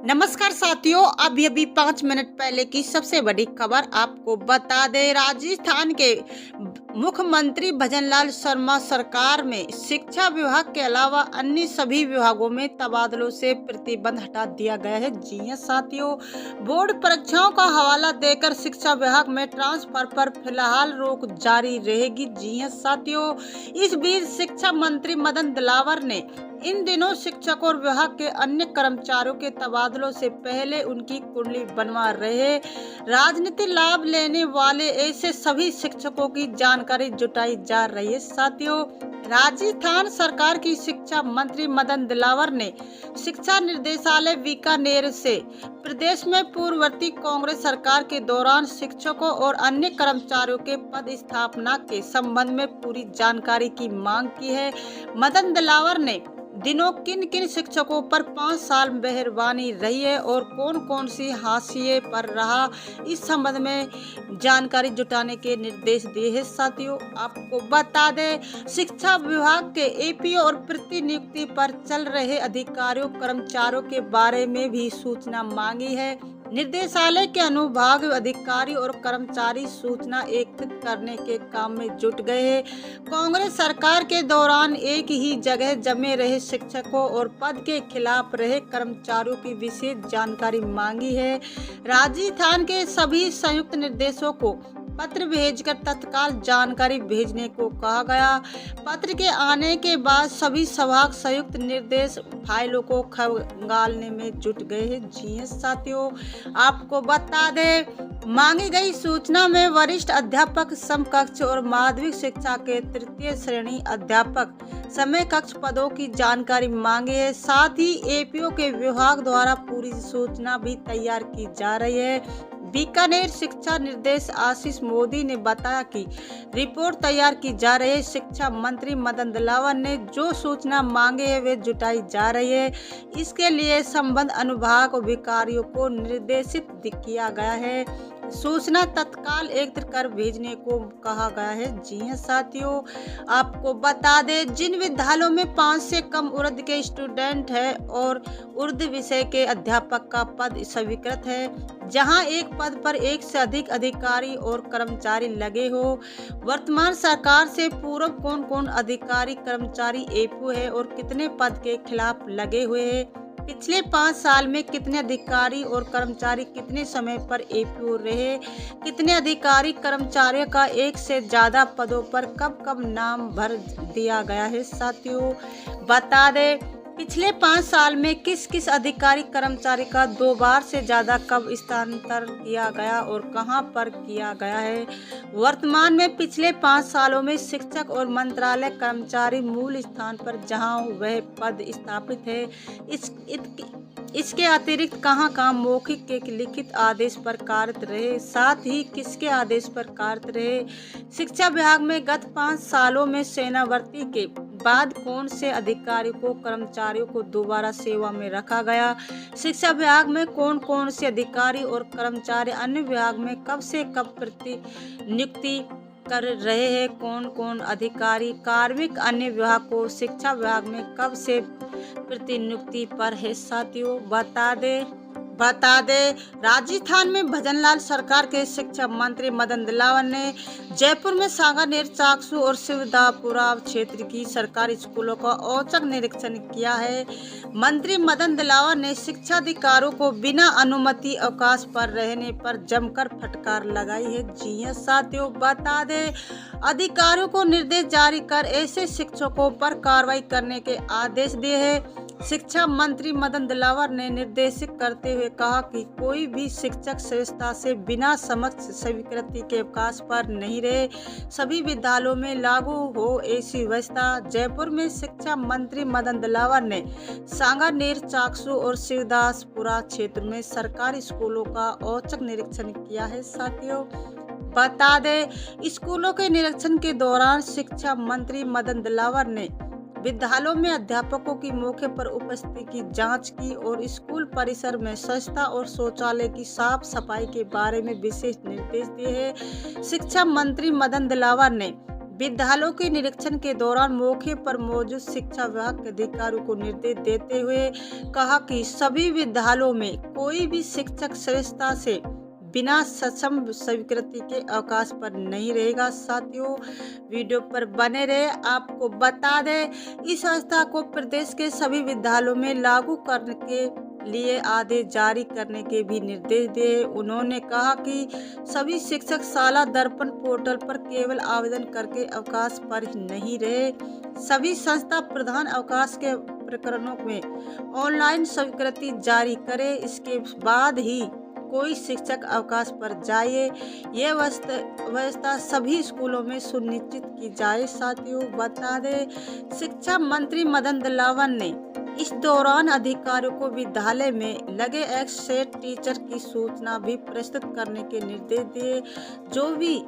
नमस्कार साथियों, अभी 5 मिनट पहले की सबसे बड़ी खबर आपको बता दें। राजस्थान के मुख्यमंत्री भजनलाल शर्मा सरकार में शिक्षा विभाग के अलावा अन्य सभी विभागों में तबादलों से प्रतिबंध हटा दिया गया है। जी हां साथियों, बोर्ड परीक्षाओं का हवाला देकर शिक्षा विभाग में ट्रांसफर पर फिलहाल रोक जारी रहेगी। जी हां साथियों, इस बीच शिक्षा मंत्री मदन दिलावर ने इन दिनों शिक्षकों और विभाग के अन्य कर्मचारियों के तबादलों से पहले उनकी कुंडली बनवा रहे राजनीतिक लाभ लेने वाले ऐसे सभी शिक्षकों की जानकारी जुटाई जा रही है। साथियों, राजस्थान सरकार की शिक्षा मंत्री मदन दिलावर ने शिक्षा निर्देशालय बीकानेर से प्रदेश में पूर्ववर्ती कांग्रेस सरकार के दौरान शिक्षकों और अन्य कर्मचारियों के पद स्थापना के संबंध में पूरी जानकारी की मांग की है। मदन दिलावर ने दिनों किन किन शिक्षकों पर 5 साल मेहरबानी रही है और कौन कौन सी हाशिए पर रहा, इस संबंध में जानकारी जुटाने के निर्देश दिए हैं। साथियों, आपको बता दें, शिक्षा विभाग के एपीओ और प्रतिनियुक्ति पर चल रहे अधिकारियों कर्मचारियों के बारे में भी सूचना मांगी है। निर्देशालय के अनुभाग अधिकारी और कर्मचारी सूचना एकत्रित करने के काम में जुट गए हैं। कांग्रेस सरकार के दौरान एक ही जगह जमे रहे शिक्षकों और पद के खिलाफ रहे कर्मचारियों की विशेष जानकारी मांगी है। राजस्थान के सभी संयुक्त निर्देशों को पत्र भेजकर तत्काल जानकारी भेजने को कहा गया। पत्र के आने के बाद सभी संभाग संयुक्त निर्देश फाइलों को खंगालने में जुट गए हैं। जी हां साथियों, आपको बता दें, मांगी गई सूचना में वरिष्ठ अध्यापक समकक्ष और माध्यमिक शिक्षा के तृतीय श्रेणी अध्यापक समय कक्ष पदों की जानकारी मांगी है। साथ ही एपीओ के विभाग द्वारा पूरी सूचना भी तैयार की जा रही है। बीकानेर शिक्षा निर्देश आशीष मोदी ने बताया कि रिपोर्ट तैयार की जा रही है। शिक्षा मंत्री मदन दिलावर ने जो सूचना मांगे है वे जुटाई जा रही है। इसके लिए संबंध अनुभाग अधिकारियों को निर्देशित किया गया है। सूचना तत्काल एकत्र कर भेजने को कहा गया है। जी हां साथियों, आपको बता दें, जिन विद्यालयों में 5 से कम उर्दू के स्टूडेंट है और उर्दू विषय के अध्यापक का पद स्वीकृत है, जहां एक पद पर एक से अधिक अधिकारी और कर्मचारी लगे हो। वर्तमान सरकार से पूर्व कौन कौन अधिकारी कर्मचारी एपीओ है और कितने पद के खिलाफ लगे हुए हैं, पिछले 5 साल में कितने अधिकारी और कर्मचारी कितने समय पर एपीओ रहे, कितने अधिकारी कर्मचारियों का एक से ज्यादा पदों पर कब कब नाम भर दिया गया है। साथियों, बता दें, पिछले 5 साल में किस किस अधिकारी कर्मचारी का 2 बार से ज्यादा कब स्थानांतरण किया गया और कहां पर किया गया है। वर्तमान में पिछले 5 सालों में शिक्षक और मंत्रालय कर्मचारी मूल स्थान पर जहां वह पद स्थापित है, इसके अतिरिक्त कहां मौखिक के लिखित आदेश पर कार्यरत रहे, साथ ही किसके आदेश पर कार्यरत रहे। शिक्षा विभाग में गत 5 सालों में सेनाभर्ती के बाद कौन से अधिकारी को कर्मचारियों को दोबारा सेवा में रखा गया। शिक्षा विभाग में कौन कौन से अधिकारी और कर्मचारी अन्य विभाग में कब से कब प्रतिनियुक्ति कर रहे हैं, कौन कौन अधिकारी कार्मिक अन्य विभाग को शिक्षा विभाग में कब से प्रतिनियुक्ति पर है। साथियों, बता दे, राजस्थान में भजनलाल सरकार के शिक्षा मंत्री मदन दिलावर ने जयपुर में सांगानेर, चाकसू और शिवदापुरा क्षेत्र की सरकारी स्कूलों का औचक निरीक्षण किया है। मंत्री मदन दिलावर ने शिक्षा अधिकारियों को बिना अनुमति अवकाश पर रहने पर जमकर फटकार लगाई है। जी हां साथियों, बता दे, अधिकारियों को निर्देश जारी कर ऐसे शिक्षकों पर कार्रवाई करने के आदेश दिए हैं। शिक्षा मंत्री मदन दिलावर ने निर्देशित करते हुए कहा कि कोई भी शिक्षक संस्था से बिना समक्ष स्वीकृति के अवकाश पर नहीं रहे। सभी विद्यालयों में लागू हो ऐसी व्यवस्था। जयपुर में शिक्षा मंत्री मदन दिलावर ने सांगानेर, चाकसू और शिवदासपुरा क्षेत्र में सरकारी स्कूलों का औचक निरीक्षण किया है। साथियों, बता दें, स्कूलों के निरीक्षण के दौरान शिक्षा मंत्री मदन दिलावर ने विद्यालयों में अध्यापकों की मौके पर उपस्थिति की जांच की और स्कूल परिसर में स्वच्छता और शौचालय की साफ सफाई के बारे में विशेष निर्देश दिए हैं। शिक्षा मंत्री मदन दिलावर ने विद्यालयों के निरीक्षण के दौरान मौके पर मौजूद शिक्षा विभाग के अधिकारियों को निर्देश देते हुए कहा कि सभी विद्यालयों में कोई भी शिक्षक श्रेष्ठता से बिना सक्षम स्वीकृति के अवकाश पर नहीं रहेगा। साथियों, वीडियो पर बने रहे। आपको बता दें, इस व्यवस्था को प्रदेश के सभी विद्यालयों में लागू करने के लिए आदेश जारी करने के भी निर्देश दिए। उन्होंने कहा कि सभी शिक्षक शाला दर्पण पोर्टल पर केवल आवेदन करके अवकाश पर ही नहीं रहे, सभी संस्था प्रधान अवकाश के प्रकरणों में ऑनलाइन स्वीकृति जारी करे, इसके बाद ही कोई शिक्षक अवकाश पर जाए। यह व्यवस्था सभी स्कूलों में सुनिश्चित की जाए। साथियों, बता दें, शिक्षा मंत्री मदन दिलावर ने इस दौरान अधिकारियों को विद्यालय में लगे एक्स-सेट टीचर की सूचना भी प्रस्तुत करने के निर्देश दिए, जो भी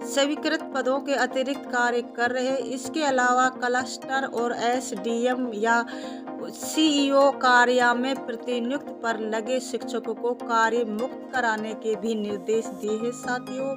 स्वीकृत पदों के अतिरिक्त कार्य कर रहे। इसके अलावा क्लस्टर और एसडीएम या सीईओ कार्य में प्रतिनियुक्त पर लगे शिक्षकों को कार्य मुक्त कराने के भी निर्देश दिए हैं। साथियों,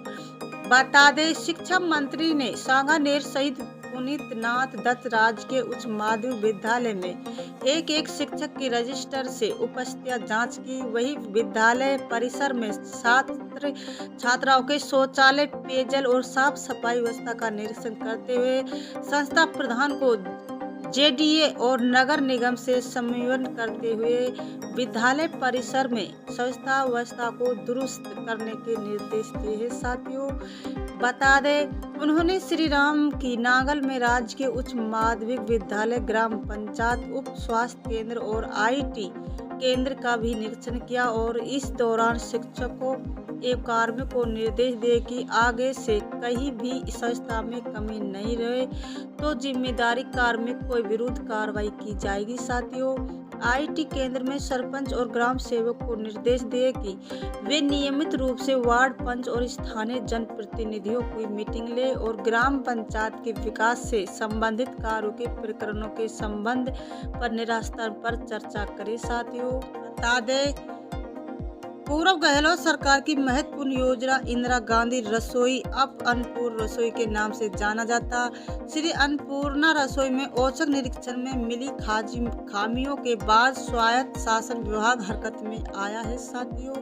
बता दें, शिक्षा मंत्री ने सांगानेर शहीद पुनीत नाथ दत्त राजकीय उच्च माध्यमिक विद्यालय में एक शिक्षक की रजिस्टर से उपस्थितियां जांच की। वही विद्यालय परिसर में छात्र छात्राओं के शौचालय, पेयजल और साफ सफाई व्यवस्था का निरीक्षण करते हुए संस्था प्रधान को जेडीए और नगर निगम से समन्वय करते हुए विद्यालय परिसर में स्वच्छता व्यवस्था को दुरुस्त करने के निर्देश दिए हैं। साथियों, बता दें, उन्होंने श्री राम की नागल में राजकीय उच्च माध्यमिक विद्यालय, ग्राम पंचायत, उप स्वास्थ्य केंद्र और आईटी केंद्र का भी निरीक्षण किया और इस दौरान शिक्षकों एवं कार्मिकों को निर्देश दिए कि आगे से कहीं भी स्वच्छता में कमी नहीं रहे तो जिम्मेदारी कार्मिक के विरुद्ध कार्रवाई की जाएगी। साथियों, आईटी केंद्र में सरपंच और ग्राम सेवक को निर्देश दिए कि वे नियमित रूप से वार्ड पंच और स्थानीय जनप्रतिनिधियों की मीटिंग ले और ग्राम पंचायत के विकास से संबंधित कार्यों के प्रकरणों के संबंध पर निरास्तर पर चर्चा करें। साथियों, बता दें, पूर्व गहलोत सरकार की महत्वपूर्ण योजना इंदिरा गांधी रसोई अब अन्नपूर्णा रसोई के नाम से जाना जाता। श्री अन्नपूर्णा रसोई में औचक निरीक्षण में मिली खामियों के बाद स्वायत्त शासन विभाग हरकत में आया है। साथियों,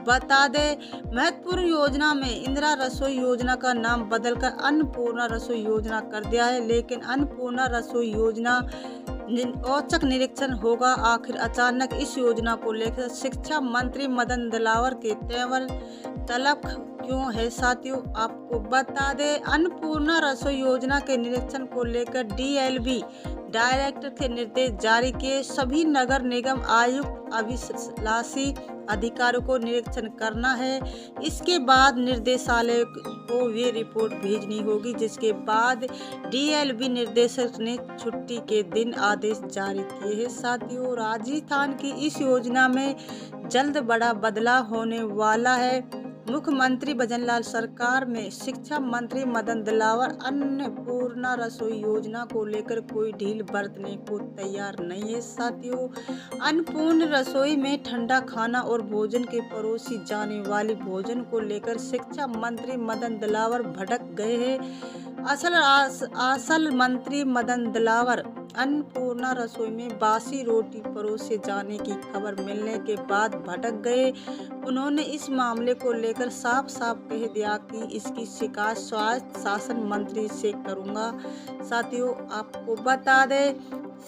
बता दें, महत्वपूर्ण योजना में इंदिरा रसोई योजना का नाम बदलकर अन्नपूर्णा रसोई योजना कर दिया है, लेकिन अन्नपूर्णा रसोई योजना औचक निरीक्षण होगा। आखिर अचानक इस योजना को लेकर शिक्षा मंत्री मदन दिलावर के तेवर तलब क्यों है? साथियों, आपको बता दें, अन्नपूर्णा रसोई योजना के निरीक्षण को लेकर डीएलबी डायरेक्टर के निर्देश जारी किए। सभी नगर निगम आयुक्त अभिलाषी अधिकारियों को निरीक्षण करना है। इसके बाद निर्देशालय को वे रिपोर्ट भेजनी होगी, जिसके बाद डीएलबी निर्देशक ने छुट्टी के दिन आदेश जारी किए हैं। साथियों, राजस्थान की इस योजना में जल्द बड़ा बदलाव होने वाला है। मुख्यमंत्री भजनलाल सरकार में शिक्षा मंत्री मदन दिलावर अन्नपूर्णा रसोई योजना को लेकर कोई ढील बरतने को तैयार नहीं है। साथियों, अन्नपूर्णा रसोई में ठंडा खाना और भोजन के परोसी जाने वाली भोजन को लेकर शिक्षा मंत्री मदन दिलावर भटक गए हैं। असल मंत्री मदन दिलावर अन्नपूर्णा रसोई में बासी रोटी परोसे जाने की खबर मिलने के बाद भटक गए। उन्होंने इस मामले को लेकर साफ कह दिया कि इसकी शिकायत स्वास्थ्य शासन मंत्री से करूंगा। साथियों, आपको बता दें,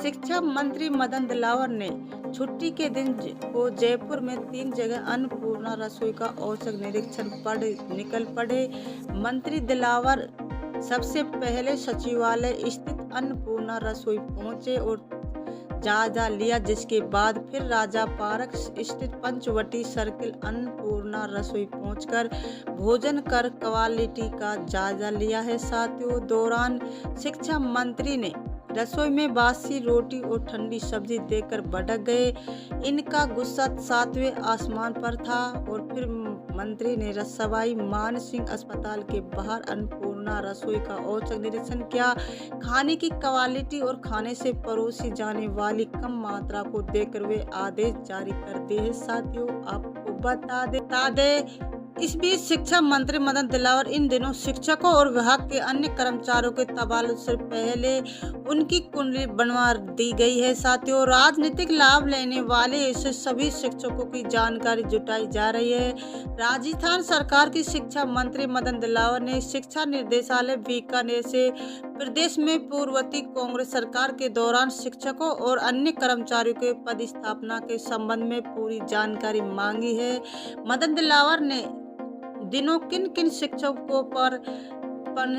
शिक्षा मंत्री मदन दिलावर ने छुट्टी के दिन को जयपुर में 3 जगह अन्नपूर्णा रसोई का औचक निरीक्षण निकल पड़े। मंत्री दिलावर सबसे पहले सचिवालय स्थित अन्नपूर्णा रसोई पहुंचे और जायजा लिया, जिसके बाद फिर राजा पार्क स्थित पंचवटी सर्किल अन्नपूर्णा रसोई पहुंचकर भोजन कर क्वालिटी का जायजा लिया है। साथियों, दौरान शिक्षा मंत्री ने रसोई में बासी रोटी और ठंडी सब्जी देकर भटक गए। इनका गुस्सा 7वें आसमान पर था और फिर मंत्री ने सवाई मान सिंह अस्पताल के बाहर अन्नपूर्णा रसोई का औचक निरीक्षण किया। खाने की क्वालिटी और खाने से परोसी जाने वाली कम मात्रा को देखकर वे आदेश जारी कर दिए हैं। साथियों, आपको बता दे इस बीच शिक्षा मंत्री मदन दिलावर इन दिनों शिक्षकों और विभाग के अन्य कर्मचारियों के तबादले से पहले उनकी कुंडली बनवा दी गई है। साथियों, राजनीतिक लाभ लेने वाले ऐसे सभी शिक्षकों की जानकारी जुटाई जा रही है। राजस्थान सरकार की शिक्षा मंत्री मदन दिलावर ने शिक्षा निदेशालय बीकानेर से प्रदेश में पूर्ववर्ती कांग्रेस सरकार के दौरान शिक्षकों और अन्य कर्मचारियों के पदस्थापना के संबंध में पूरी जानकारी मांगी है। मदन दिलावर ने दिनों किन किन शिक्षकों पर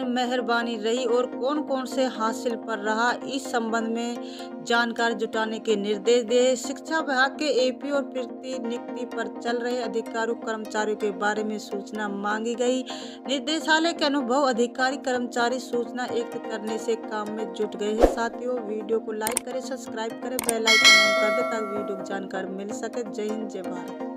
मेहरबानी रही और कौन कौन से हासिल पर रहा, इस संबंध में जानकारी जुटाने के निर्देश दिए। शिक्षा विभाग के एपी और नियुक्ति पर चल रहे अधिकारियों कर्मचारियों के बारे में सूचना मांगी गई। निर्देशालय के अनुभव अधिकारी कर्मचारी सूचना एकत्र करने से काम में जुट गए हैं। साथियों, वीडियो को लाइक करें, सब्सक्राइब करें, बेल आइकन ऑन कर दें ताकि वीडियो की जानकारी मिल सके। जय हिंद, जय भारत।